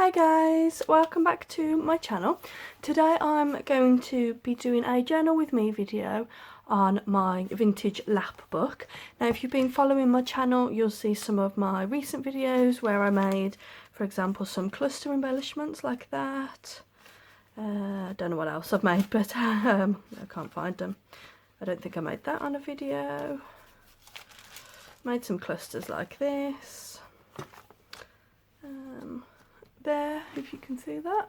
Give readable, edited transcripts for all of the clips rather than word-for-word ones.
Hi guys, welcome back to my channel. Today I'm going to be doing a journal with me video on my vintage lap book. Now if you've been following my channel, you'll see some of my recent videos where I made, for example, some cluster embellishments like that. I don't know what else I've made, but I can't find them. I don't think I made that on a video. Made some clusters like this. There, if you can see that.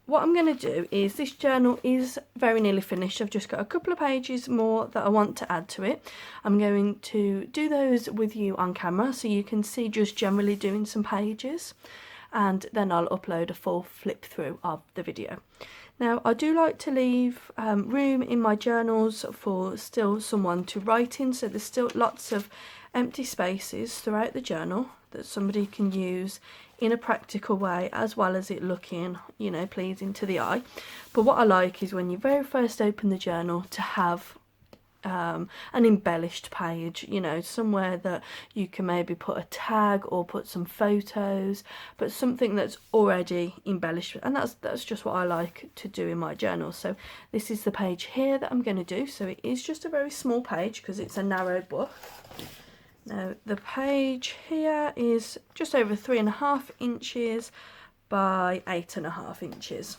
What I'm going to do is, this journal is very nearly finished. I've just got a couple of pages more that I want to add to it. I'm going to do those with you on camera so you can see just generally doing some pages, and then I'll upload a full flip through of the video. Now I do like to leave room in my journals for still someone to write in, so there's still lots of empty spaces throughout the journal that somebody can use in a practical way, as well as it looking, you know, pleasing to the eye. But what I like is when you very first open the journal to have an embellished page, you know, somewhere that you can maybe put a tag or put some photos, but something that's already embellished, and that's just what I like to do in my journal. So this is the page here that I'm going to do. So it is just a very small page because it's a narrow book. Now the page here is just over 3.5 inches by 8.5 inches.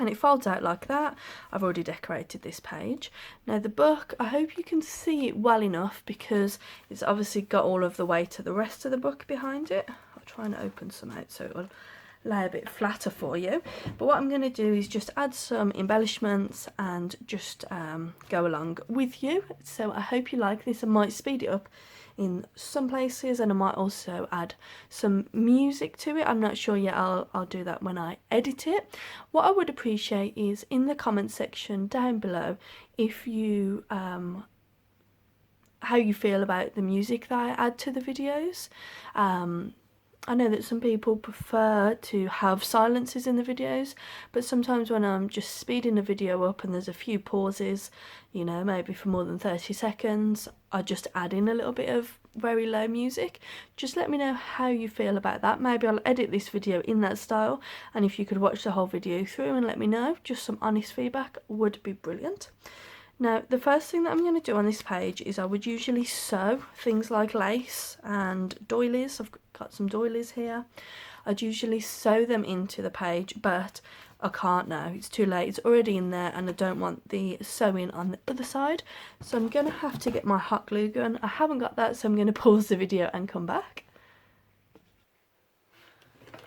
And it folds out like that. I've already decorated this page. Now the book, I hope you can see it well enough because it's obviously got all of the weight of the rest of the book behind it. I'll try and open some out so it will lay a bit flatter for you. But what I'm going to do is just add some embellishments and just go along with you. So I hope you like this. I might speed it up in some places, and I might also add some music to it. I'm not sure yet. I'll do that when I edit it. What I would appreciate is in the comment section down below if you how you feel about the music that I add to the videos. I know that some people prefer to have silences in the videos, but sometimes when I'm just speeding a video up and there's a few pauses, you know, maybe for more than 30 seconds, I just add in a little bit of very low music. Just let me know how you feel about that. Maybe I'll edit this video in that style, and if you could watch the whole video through and let me know, just some honest feedback would be brilliant. Now the first thing that I'm going to do on this page is I would usually sew things like lace and doilies. I've got some doilies here. I'd usually sew them into the page, but I can't now. It's too late. It's already in there and I don't want the sewing on the other side. So I'm going to have to get my hot glue gun. I haven't got that, so I'm going to pause the video and come back.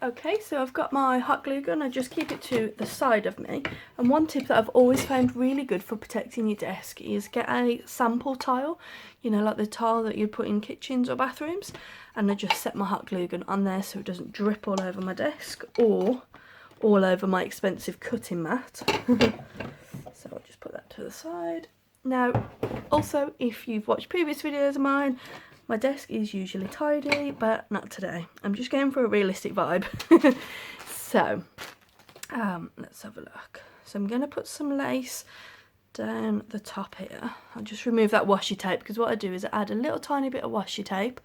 Okay, so I've got my hot glue gun. I just keep it to the side of me. And one tip that I've always found really good for protecting your desk is get a sample tile, you know, like the tile that you put in kitchens or bathrooms. And I just set my hot glue gun on there so it doesn't drip all over my desk or all over my expensive cutting mat. So I'll just put that to the side. Now, also, if you've watched previous videos of mine, my desk is usually tidy, but not today. I'm just going for a realistic vibe. So, let's have a look. So I'm going to put some lace down the top here. I'll just remove that washi tape because what I do is I add a little tiny bit of washi tape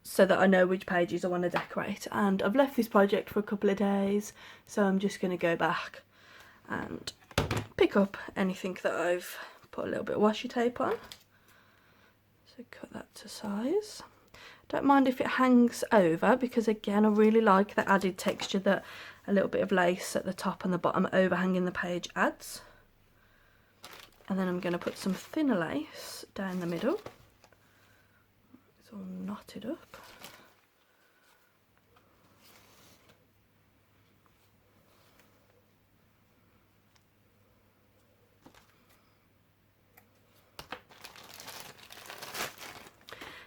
so that I know which pages I want to decorate. And I've left this project for a couple of days, so I'm just going to go back and pick up anything that I've put a little bit of washi tape on. So cut that to size. Don't mind if it hangs over because again I really like the added texture that a little bit of lace at the top and the bottom overhanging the page adds. And then I'm going to put some thinner lace down the middle. It's all knotted up.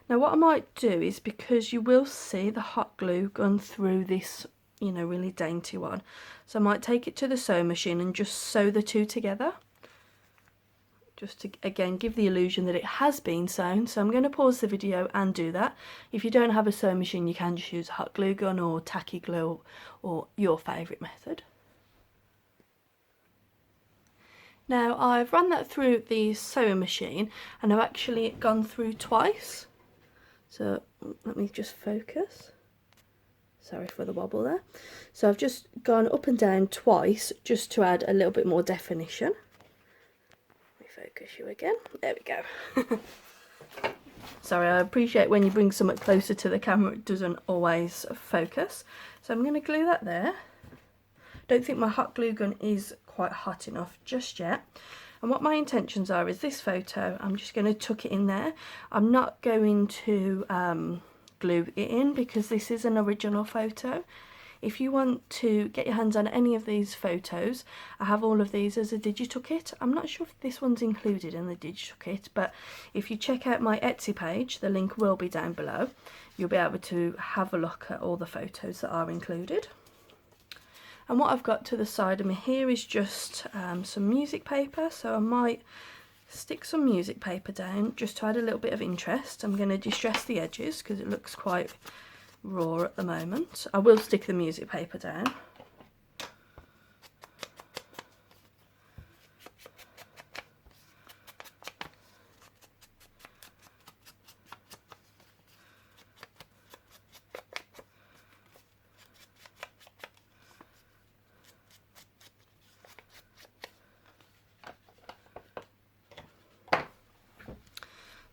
Now what I might do is, because you will see the hot glue gun through this, you know, really dainty one, so I might take it to the sewing machine and just sew the two together, just to again give the illusion that it has been sewn. So I'm going to pause the video and do that. If you don't have a sewing machine, you can just use a hot glue gun or tacky glue or your favourite method. Now I've run that through the sewing machine and I've actually gone through twice. So let me just focus. Sorry for the wobble there. So I've just gone up and down twice just to add a little bit more definition. Let me focus you again. There we go. Sorry, I appreciate when you bring something closer to the camera it doesn't always focus. So I'm going to glue that there. Don't think my hot glue gun is quite hot enough just yet. And what my intentions are is this photo, I'm just going to tuck it in there. I'm not going to glue it in because this is an original photo. If you want to get your hands on any of these photos, I have all of these as a digital kit. I'm not sure if this one's included in the digital kit, but if you check out my Etsy page, the link will be down below. You'll be able to have a look at all the photos that are included. And what I've got to the side of me here is just some music paper, so I might stick some music paper down just to add a little bit of interest. I'm going to distress the edges because it looks quite raw at the moment. I will stick the music paper down.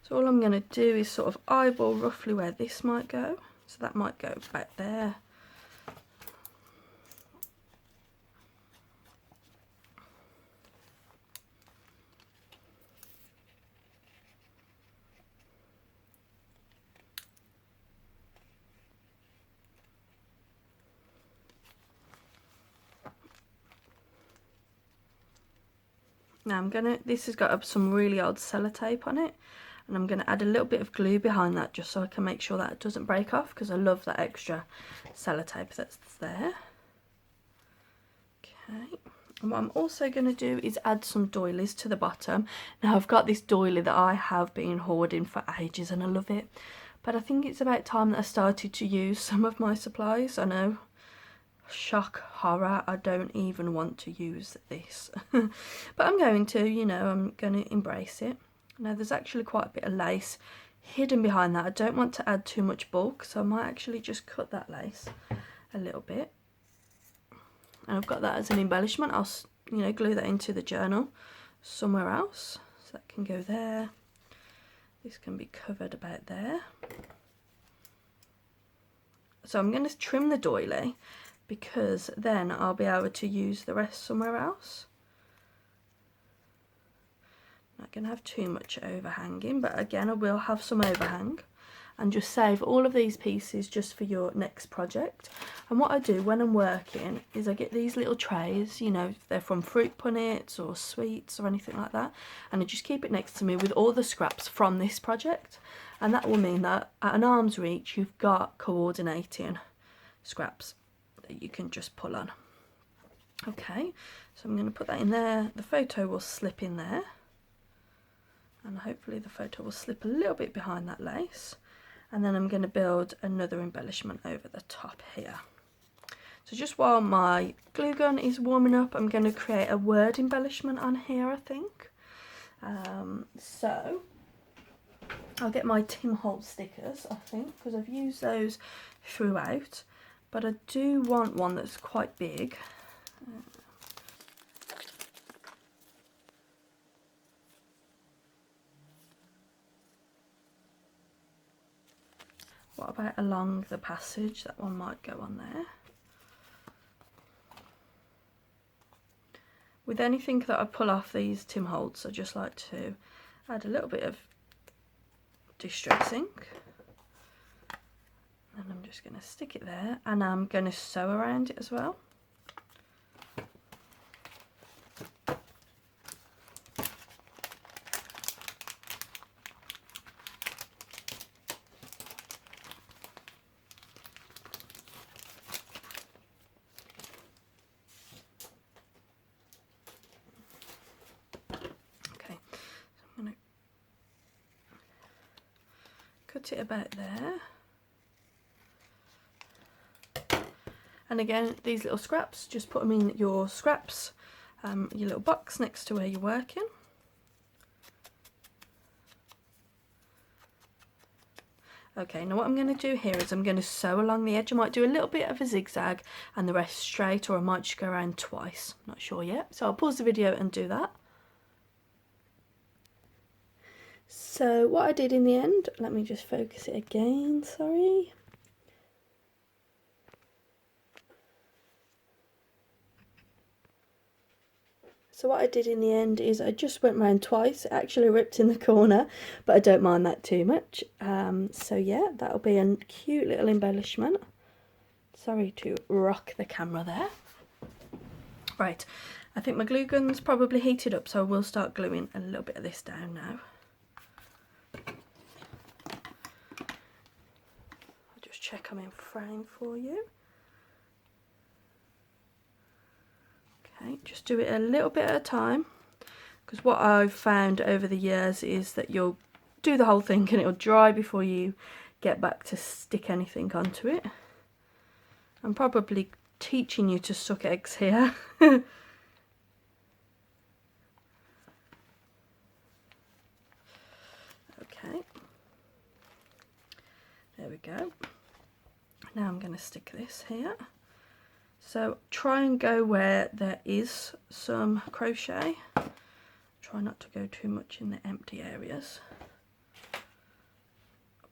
So all I'm going to do is sort of eyeball roughly where this might go. So that might go back there. Now this has got some really old sellotape on it. And I'm going to add a little bit of glue behind that just so I can make sure that it doesn't break off because I love that extra sellotape that's there. Okay, and what I'm also going to do is add some doilies to the bottom. Now I've got this doily that I have been hoarding for ages and I love it. But I think it's about time that I started to use some of my supplies. I know, shock, horror, I don't even want to use this. But I'm going to, you know, I'm going to embrace it. Now there's actually quite a bit of lace hidden behind that. I don't want to add too much bulk, so I might actually just cut that lace a little bit. And I've got that as an embellishment. I'll, you know, glue that into the journal somewhere else. So that can go there. This can be covered about there. So I'm going to trim the doily because then I'll be able to use the rest somewhere else. Not going to have too much overhanging, but again I will have some overhang, and just save all of these pieces just for your next project. And what I do when I'm working is I get these little trays, you know, they're from fruit punnets or sweets or anything like that, and I just keep it next to me with all the scraps from this project, and that will mean that at an arm's reach you've got coordinating scraps that you can just pull on. Okay, so I'm going to put that in there. The photo will slip in there. And hopefully the photo will slip a little bit behind that lace. And then I'm going to build another embellishment over the top here. So just while my glue gun is warming up, I'm going to create a word embellishment on here, I think. So I'll get my Tim Holtz stickers, I think, because I've used those throughout. But I do want one that's quite big. What about along the passage? That one might go on there. With anything that I pull off these Tim Holtz, I just like to add a little bit of distress ink. And I'm just going to stick it there, and I'm going to sew around it as well. Cut it about there. And again, these little scraps, just put them in your scraps, your little box next to where you're working. Okay, now what I'm going to do here is I'm going to sew along the edge. I might do a little bit of a zigzag and the rest straight, or I might just go around twice. I'm not sure yet. So I'll pause the video and do that. So what I did in the end, let me just focus it again, sorry. So what I did in the end is I just went round twice. It actually ripped in the corner, but I don't mind that too much. So yeah, that'll be a cute little embellishment. Sorry to rock the camera there. Right, I think my glue gun's probably heated up, so I will start gluing a little bit of this down now. I'll just check I'm in frame for you. Okay, just do it a little bit at a time, because what I've found over the years is that you'll do the whole thing and it'll dry before you get back to stick anything onto it. I'm probably teaching you to suck eggs here. Okay, there we go. Now I'm going to stick this here. So try and go where there is some crochet. Try not to go too much in the empty areas.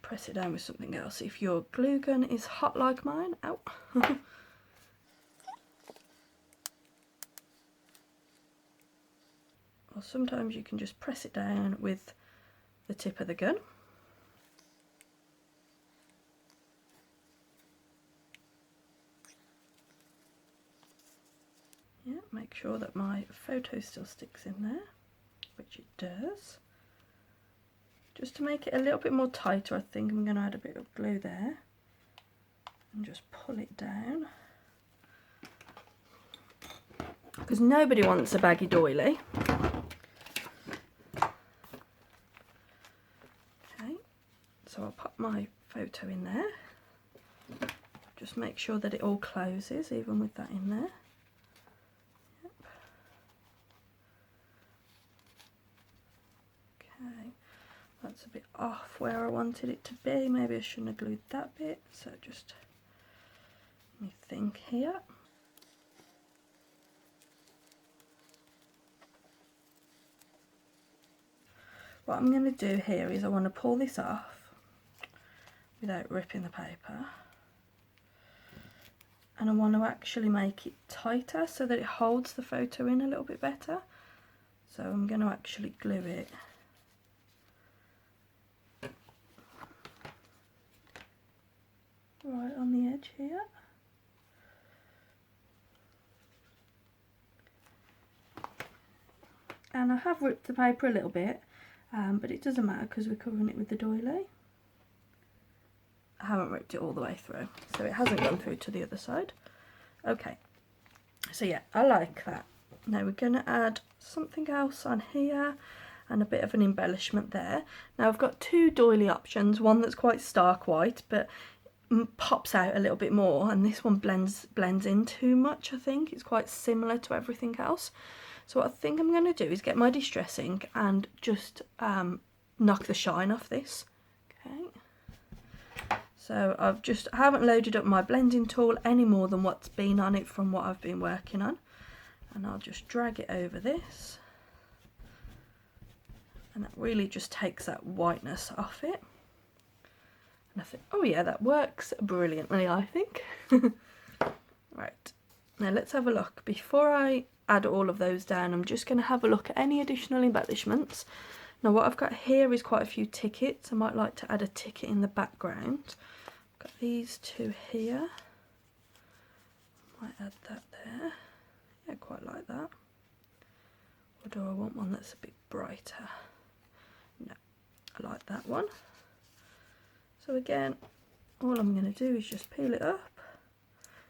Press it down with something else. If your glue gun is hot like mine, ow. Or sometimes you can just press it down with the tip of the gun. Yeah, make sure that my photo still sticks in there, which it does. Just to make it a little bit more tighter, I think I'm going to add a bit of glue there and just pull it down, because nobody wants a baggy doily. Okay, so I'll pop my photo in there. Just make sure that it all closes, even with that in there. Yep. Okay, that's a bit off where I wanted it to be. Maybe I shouldn't have glued that bit, so just let me think here. What I'm going to do here is I want to pull this off without ripping the paper, and I want to actually make it tighter so that it holds the photo in a little bit better. So I'm going to actually glue it right on the edge here. And I have ripped the paper a little bit, but it doesn't matter because we're covering it with the doily. I haven't ripped it all the way through, so it hasn't gone through to the other side. Okay, so yeah, I like that. Now we're going to add something else on here and a bit of an embellishment there. Now I've got two doily options, one that's quite stark white but pops out a little bit more, and this one blends in too much. I think it's quite similar to everything else. So what I think I'm going to do is get my distress ink and just knock the shine off this. Okay. So I haven't loaded up my blending tool any more than what's been on it from what I've been working on. And I'll just drag it over this. And that really just takes that whiteness off it. And I think, oh yeah, that works brilliantly, I think. Right, now let's have a look. Before I add all of those down, I'm just going to have a look at any additional embellishments. Now what I've got here is quite a few tickets. I might like to add a ticket in the background. I've got these two here. Might add that there. Yeah, quite like that. Or do I want one that's a bit brighter? No, I like that one. So again, all I'm going to do is just peel it up,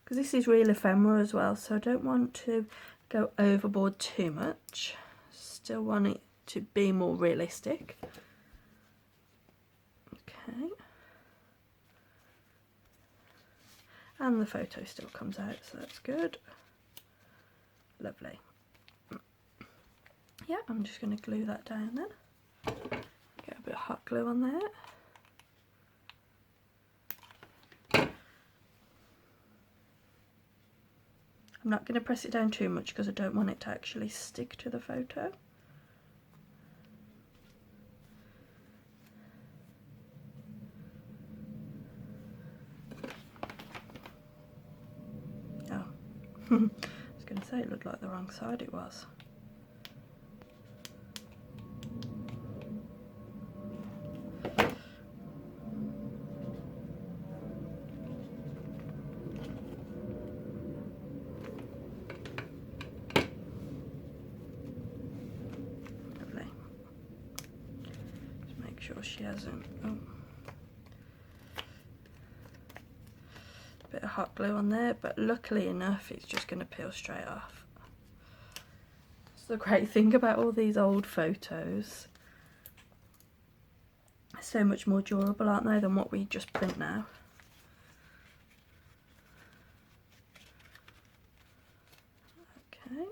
because this is real ephemera as well, so I don't want to go overboard too much. Still want it to be more realistic. Okay. And the photo still comes out, so that's good. Lovely. Yeah, I'm just going to glue that down then. Get a bit of hot glue on there. I'm not going to press it down too much because I don't want it to actually stick to the photo. Oh, I was going to say it looked like the wrong side it was. Sure she hasn't. Oh, bit of hot glue on there, but luckily enough it's just going to peel straight off. That's the great thing about all these old photos. They're so much more durable, aren't they, than what we just print now. Okay,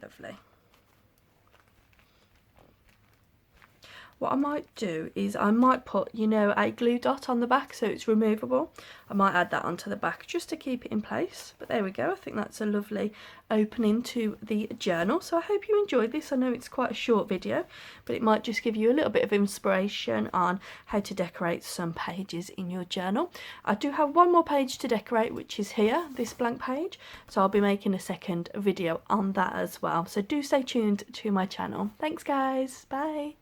lovely. What I might do is I might put, you know, a glue dot on the back so it's removable. I might add that onto the back just to keep it in place. But there we go. I think that's a lovely opening to the journal. So I hope you enjoyed this. I know it's quite a short video, but it might just give you a little bit of inspiration on how to decorate some pages in your journal. I do have one more page to decorate, which is here, this blank page. So I'll be making a second video on that as well. So do stay tuned to my channel. Thanks guys. Bye.